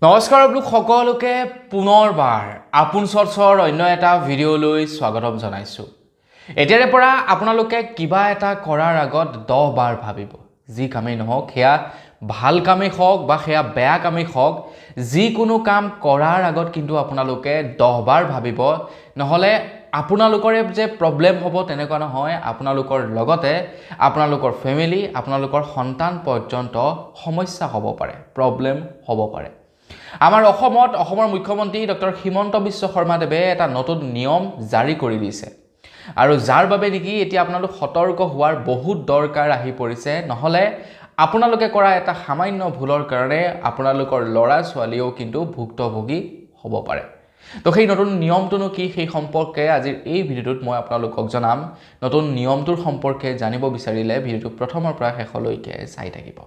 নমস্কাৰ আপোনালোক সকলোকে পুনৰবাৰ আপোন চৰ্চৰ অন্য এটা ভিডিঅ'লৈ স্বাগতম জনাইছোঁ। এতিয়াৰে পৰা আপোনালোকে কিবা এটা কৰাৰ আগত 10 বাৰ ভাবিব। যি কামেই নহওক, সেয়া ভাল কামেই হওক বা সেয়া বেয়া কামেই হওক, যিকোনো কাম কৰাৰ আগত কিন্তু আপোনালোকে 10 বাৰ ভাবিব, নহ'লে আপোনালোকৰে যে প্ৰব্লেম হ'ব তেনেকুৱা নহয়, আপোনালোকৰ লগতে আপোনালোকৰ ফেমিলি, আপোনালোকৰ সন্তান পৰ্যন্ত সমস্যা হ'ব পাৰে, প্ৰব্লেম হ'ব পাৰে। আমাৰ অসমৰ মুখ্যমন্ত্ৰী ডক্টৰ হিমন্ত বিশ্ব শৰ্মাদেৱে এটা নতুন নিয়ম জাৰি কৰি দিছে আৰু যাৰ বাবে নেকি এতিয়া আপোনালোক সতৰ্ক হোৱাৰ বহুত দৰকাৰ আহি পৰিছে, নহ'লে আপোনালোকে কৰা এটা সামান্য ভুলৰ কাৰণে আপোনালোকৰ ল'ৰা ছোৱালীও কিন্তু ভুক্তভোগী হ'ব পাৰে। তো সেই নতুন নিয়মটোনো কি, সেই সম্পৰ্কে আজিৰ এই ভিডিঅ'টোত মই আপোনালোকক জনাম। নতুন নিয়মটোৰ সম্পৰ্কে জানিব বিচাৰিলে ভিডিঅ'টো প্ৰথমৰ পৰা শেষলৈকে চাই থাকিব।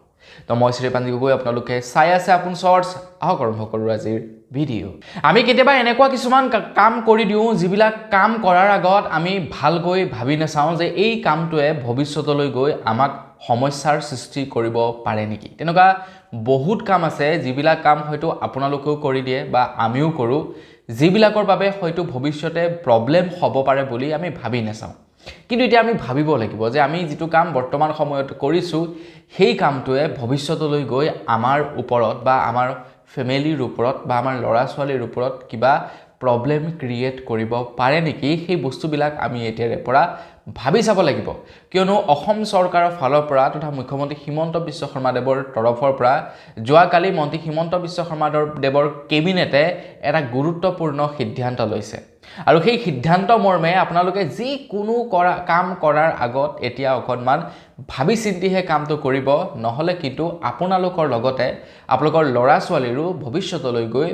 তো মই শ্ৰীপাঞ্জি গগৈ, আপোনালোকে চাই আছে আপোন চৰ্চ। আহক আৰম্ভ কৰোঁ আজিৰ ভিডিঅ'। আমি কেতিয়াবা এনেকুৱা কিছুমান কাম কৰি দিওঁ, যিবিলাক কাম কৰাৰ আগত আমি ভালকৈ ভাবি নাচাওঁ যে এই কামটোৱে ভৱিষ্যতলৈ গৈ আমাক সমস্যাৰ সৃষ্টি কৰিব পাৰে নেকি। তেনেকুৱা বহুত কাম আছে, যিবিলাক কাম হয়তো আপোনালোকেও কৰি দিয়ে বা আমিও কৰোঁ, যিবিলাকৰ বাবে হয়তো ভৱিষ্যতে প্ৰব্লেম হ'ব পাৰে বুলি আমি ভাবি নাচাওঁ। কিন্তু এতিয়া আমি ভাবিব লাগিব যে আমি যিটো কাম বৰ্তমান সময়ত কৰিছোঁ, সেই কামটোৱে ভৱিষ্যতলৈ গৈ আমাৰ ওপৰত বা আমাৰ ফেমিলিৰ ওপৰত বা আমাৰ ল'ৰা ছোৱালীৰ ওপৰত কিবা প্ৰব্লেম ক্ৰিয়েট কৰিব পাৰে নেকি, সেই বস্তুবিলাক আমি এতিয়াৰে পৰা ভাবি চাব লাগিব। কিয়নো অসম চৰকাৰৰ ফালৰ পৰা তথা মুখ্যমন্ত্ৰী হিমন্ত বিশ্ব শৰ্মাদেৱৰ তৰফৰ পৰা যোৱাকালি মন্ত্ৰী হিমন্ত বিশ্ব শৰ্মাদেৱৰ কেবিনেটে এটা গুৰুত্বপূৰ্ণ সিদ্ধান্ত লৈছে আৰু সেই সিদ্ধান্ত মৰ্মে আপোনালোকে যিকোনো কাম কৰাৰ আগত এতিয়া অকণমান ভাবি চিন্তিহে কামটো কৰিব, নহ'লে কিন্তু আপোনালোকৰ লগতে আপোনালোকৰ ল'ৰা ছোৱালীৰো ভৱিষ্যতলৈ গৈ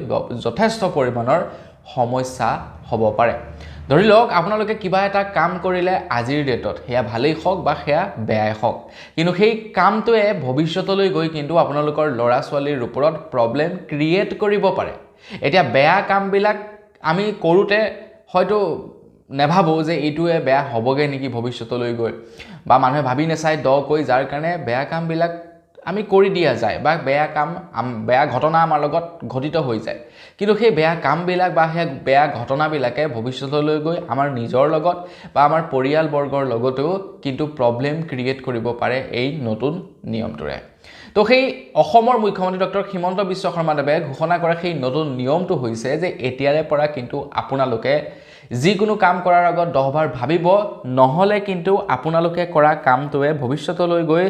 যথেষ্ট পৰিমাণৰ সমস্যা হ'ব পাৰে। ধৰি লওক আপোনালোকে কিবা এটা কাম কৰিলে আজিৰ ডেটত, সেয়া ভালেই হওক বা সেয়া বেয়াই হওক, কিন্তু সেই কামটোৱে ভৱিষ্যতলৈ গৈ কিন্তু আপোনালোকৰ ল'ৰা ছোৱালীৰ ওপৰত প্ৰব্লেম ক্ৰিয়েট কৰিব পাৰে। এতিয়া বেয়া কামবিলাক আমি কৰোঁতে হয়তো নেভাবোঁ যে এইটোৱে বেয়া হ'বগৈ নেকি ভৱিষ্যতলৈ গৈ, বা মানুহে ভাবি নাচায় দকৈ, যাৰ কাৰণে বেয়া কামবিলাক আমি কৰি দিয়া যায় বা বেয়া ঘটনা আমাৰ লগত ঘটিত হৈ যায়। কিন্তু সেই বেয়া কামবিলাক বা সেই বেয়া ঘটনাবিলাকে ভৱিষ্যতলৈ গৈ আমাৰ নিজৰ লগত বা আমাৰ পৰিয়ালবৰ্গৰ লগতেও কিন্তু প্ৰব্লেম ক্ৰিয়েট কৰিব পাৰে এই নতুন নিয়মটোৰে। তো সেই অসমৰ মুখ্যমন্ত্ৰী ডক্টৰ হিমন্ত বিশ্ব শৰ্মাদেৱে ঘোষণা কৰা সেই নতুন নিয়মটো হৈছে যে এতিয়াৰে পৰা কিন্তু আপোনালোকে যিকোনো কাম কৰাৰ আগত 10 বাৰ ভাবিব, নহ'লে কিন্তু আপোনালোকে কৰা কামটোৱে ভৱিষ্যতলৈ গৈ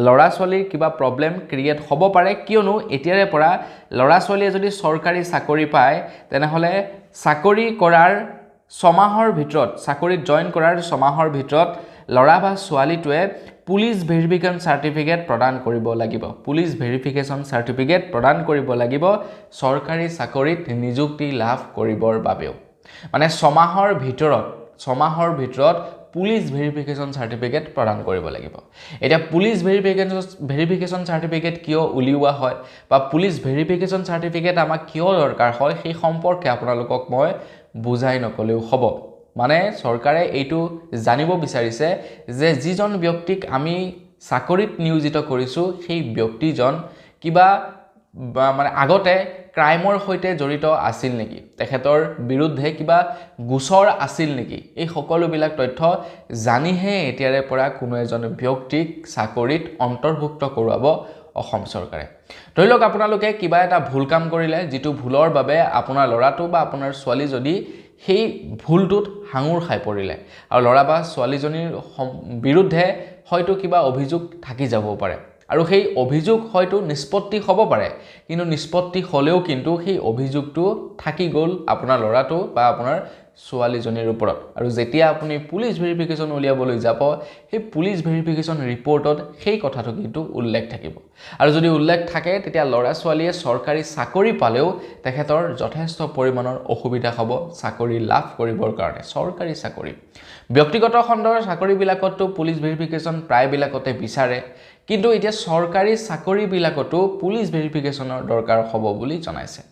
ল'ৰা ছোৱালীৰ কিবা প্ৰব্লেম ক্ৰিয়েট হ'ব পাৰে। কিয়নো এতিয়াৰে পৰা ল'ৰা ছোৱালীয়ে যদি চৰকাৰী চাকৰি পায়, তেনেহ'লে চাকৰি কৰাৰ 6 মাহৰ ভিতৰত, চাকৰিত জইন কৰাৰ 6 মাহৰ ভিতৰত ল'ৰা বা ছোৱালীটোৱে পুলিচ ভেৰিফিকেশ্যন চাৰ্টিফিকেট প্ৰদান কৰিব লাগিব। পুলিচ ভেৰিফিকেশ্যন চাৰ্টিফিকেট প্ৰদান কৰিব লাগিব চৰকাৰী চাকৰিত নিযুক্তি লাভ কৰিবৰ বাবেও। মানে 6 মাহৰ ভিতৰত পুলিচ ভেৰিফিকেশ্যন চাৰ্টিফিকেট প্ৰদান কৰিব লাগিব। এতিয়া পুলিচ ভেৰিফিকেশ্যন চাৰ্টিফিকেট কিয় উলিওৱা হয় বা পুলিচ ভেৰিফিকেশ্যন চাৰ্টিফিকেট আমাক কিয় দৰকাৰ হয়, সেই সম্পৰ্কে আপোনালোকক মই বুজাই নকলেও হ'ব। মানে চৰকাৰে এইটো জানিব বিচাৰিছে যে যিজন ব্যক্তিক আমি চাকৰিত নিয়োজিত কৰিছোঁ, সেই ব্যক্তিজন কিবা মানে আগতে ক্ৰাইমৰ সৈতে জড়িত আছিল নেকি, তেখেতৰ বিৰুদ্ধে কিবা গোচৰ আছিল নেকি, এই সকলোবিলাক তথ্য জানিহে এতিয়াৰে পৰা কোনো এজন ব্যক্তিক চাকৰিত অন্তৰ্ভুক্ত কৰোৱাব অসম চৰকাৰে। ধৰি লওক আপোনালোকে কিবা এটা ভুল কাম কৰিলে, যিটো ভুলৰ বাবে আপোনাৰ ল'ৰাটো বা আপোনাৰ ছোৱালীজনী সেই ভুলটোত হাঙুৰ খাই পৰিলে আৰু ল'ৰা বা ছোৱালীজনীৰ বিৰুদ্ধে হয়তো কিবা অভিযোগ থাকি যাব পাৰে আৰু সেই অভিযোগ হয়তো নিষ্পত্তি হ'ব পাৰে, কিন্তু নিষ্পত্তি হ'লেও কিন্তু সেই অভিযোগটো থাকি গ'ল আপোনাৰ ল'ৰাটো বা আপোনাৰ ছোৱালীজনীৰ ওপৰত। আৰু যেতিয়া আপুনি পুলিচ ভেৰিফিকেশ্যন উলিয়াবলৈ যাব, সেই পুলিচ ভেৰিফিকেশ্যন ৰিপৰ্টত সেই কথাটো কিন্তু উল্লেখ থাকিব। আৰু যদি উল্লেখ থাকে, তেতিয়া ল'ৰা ছোৱালীয়ে চৰকাৰী চাকৰি পালেও তেখেতৰ যথেষ্ট পৰিমাণৰ অসুবিধা হ'ব চাকৰি লাভ কৰিবৰ কাৰণে। চৰকাৰী চাকৰি, ব্যক্তিগত খণ্ডৰ চাকৰিবিলাকতো পুলিচ ভেৰিফিকেশ্যন প্ৰায়বিলাকতে বিচাৰে, কিন্তু এতিয়া চৰকাৰী চাকৰিবিলাকতো পুলিচ ভেৰিফিকেশ্যনৰ দৰকাৰ হ'ব বুলি জনাইছে।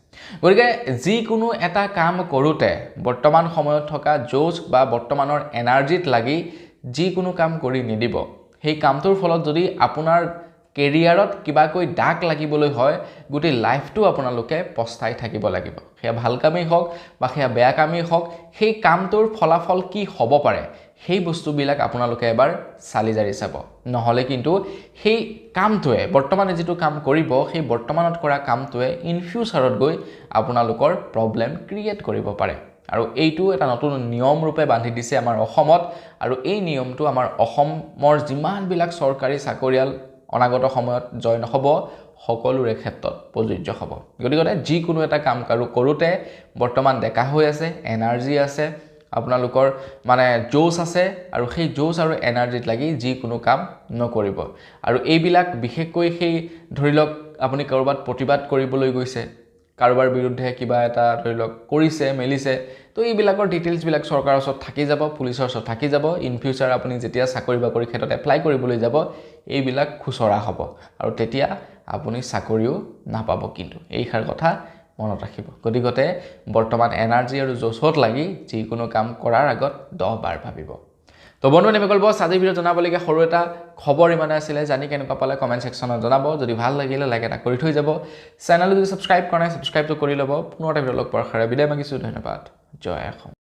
গতিকে যিকোনো এটা কাম কৰোঁতে বৰ্তমান সময়ত থকা জোচ বা বৰ্তমানৰ এনাৰ্জিত লাগি যিকোনো কাম কৰি নিদিব। সেই কামটোৰ ফলত যদি আপোনাৰ কেৰিয়াৰত কিবাকৈ দাগ লাগিবলৈ হয় গোটেই লাইফটো আপোনালোকে পস্তাই থাকিব লাগিব সেয়া ভাল কামেই হওক বা সেয়া বেয়া কামেই হওক সেই কামটোৰ ফলাফল কি হ'ব পাৰে সেই বস্তুবিলাক আপোনালোকে এবাৰ চালি জাৰি চাব নহলে কিন্তু সেই কামটোৱে বৰ্তমানে যেটো কাম কৰিব সেই বৰ্তমানত কৰা কামটোৱে ইন ফিউচাৰত গৈ আপোনালোকৰ প্ৰবলেম ক্ৰিয়েট কৰিব পাৰে আৰু এইটো এটা নতুন নিয়ম ৰূপে বান্ধি দিছে আমাৰ অসমত আৰু এই নিয়মটো আমাৰ অসমৰ যিমানবিলাক চৰকাৰী চাকৰিয়াল অনাগত সময়ত জয়েন হ'ব সকলোৰে ক্ষেত্ৰত প্ৰযোজ্য হ'ব গতিকে যিকোনো এটা কাম কৰোতে বৰ্তমান ডেকা হৈ আছে এনাৰ্জি আছে আপোনালোকৰ মানে জোশ আছে আৰু সেই জোশ আৰু এনাৰ্জিত লাগি যিকোনো কাম নকৰিব আৰু এইবিলাক বিশেষকৈ সেই ধৰি লওক আপুনি কৰবাত প্ৰতিবাদ কৰিবলৈ গৈছে কাৰোবাৰ বিৰুদ্ধে কিবা এটা ধৰি লওক কৰিছে মেলিছে তো এইবিলাকৰ ডিটেইলছ বিলাক চৰকাৰৰ ওচৰত থাকি যাব পুলিচৰ ওচৰত থাকি যাব ইন ফিউচাৰ আপুনি যেতিয়া চাকৰি বাকৰি ক্ষেত্ৰত এপ্লাই কৰিবলৈ যাব এইবিলাক খুচৰা হ'ব আৰু তেতিয়া আপুনি চাকৰিও নাপাব কিন্তু এইখাৰ কথা মনত ৰাখিব গতিকে বৰ্তমান এনাৰ্জি আৰু জোশত লাগি যিকোনো কাম কৰাৰ আগত 10 বাৰ ভাবিব তো বন্ধু নেমেকল বস আজি ভিডিও জনাবলগীয়া সৰু এটা খবৰ ইমানে আছিল জানি কেনেকুৱা পালে কমেন্ট সেকশনত জনাব যদি ভাল লাগিলে লাইক এটা কৰি থৈ যাব চেনেল যদি সাবস্ক্ৰাইব কৰা নাই সাবস্ক্ৰাইবটো কৰি ল'ব পুনৰ এটা ভিডিও লগ পোৱাৰ খাৰে বিদায় মাগিছো ধন্যবাদ জয় অসম